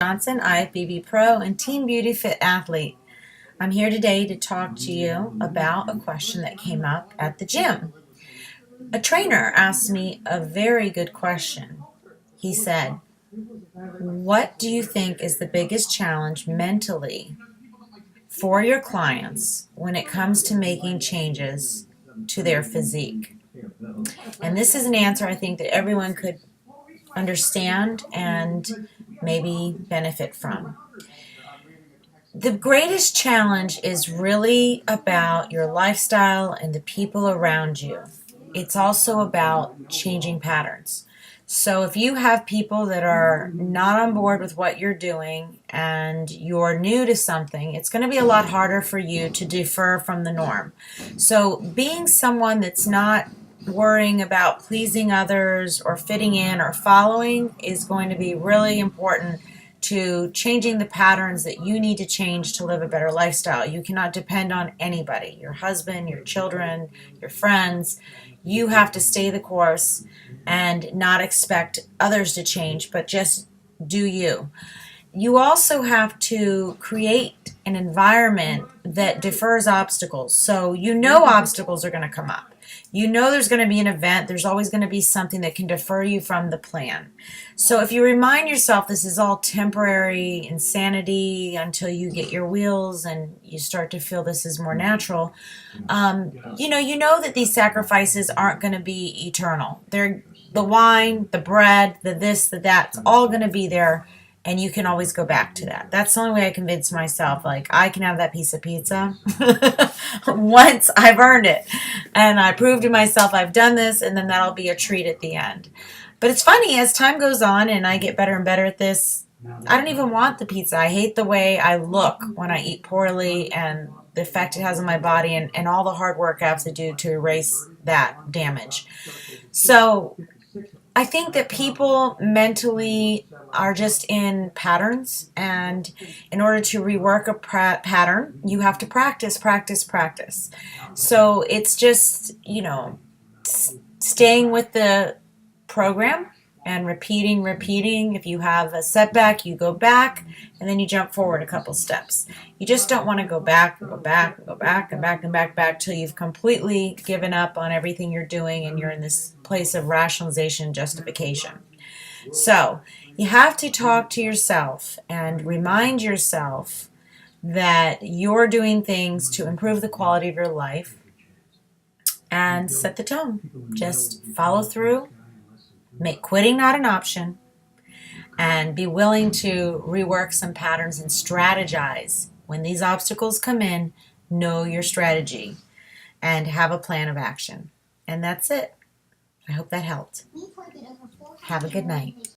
Johnson, IFBB Pro and Team Beauty Fit Athlete. I'm here today to talk to you about a question that came up at the gym. A trainer asked me a very good question. He said, "What do you think is the biggest challenge mentally for your clients when it comes to making changes to their physique?" And this is an answer I think that everyone could understand and maybe benefit from. The greatest challenge is really about your lifestyle and the people around you. It's also about changing patterns. So if you have people that are not on board with what you're doing and you're new to something, it's going to be a lot harder for you to defer from the norm. So being someone that's not worrying about pleasing others or fitting in or following is going to be really important to changing the patterns that you need to change to live a better lifestyle. You cannot depend on anybody, your husband, your children, your friends. You have to stay the course and not expect others to change, but just do you. You also have to create an environment that defers obstacles. So you know obstacles are going to come up. You know there's going to be an event. There's always going to be something that can defer you from the plan. So if you remind yourself this is all temporary insanity until you get your wheels and you start to feel this is more natural, you know that these sacrifices aren't going to be eternal. They're the wine, the bread, the this, the that, it's all going to be there. And you can always go back to that. That's the only way I convince myself, like, I can have that piece of pizza once I've earned it. And I prove to myself I've done this, and then that'll be a treat at the end. But it's funny, as time goes on and I get better and better at this, I don't even want the pizza. I hate the way I look when I eat poorly and the effect it has on my body and all the hard work I have to do to erase that damage. So I think that people mentally are just in patterns, and in order to rework a pattern, you have to practice, practice, practice. So it's just, staying with the program and repeating. If you have a setback, you go back, and then you jump forward a couple steps. You just don't want to go back and go back and go back and back and back till you've completely given up on everything you're doing and you're in this place of rationalization and justification. So you have to talk to yourself and remind yourself that you're doing things to improve the quality of your life and set the tone. Just follow through. Make quitting not an option, and be willing to rework some patterns and strategize. When these obstacles come in, know your strategy and have a plan of action. And that's it. I hope that helped. Have a good night.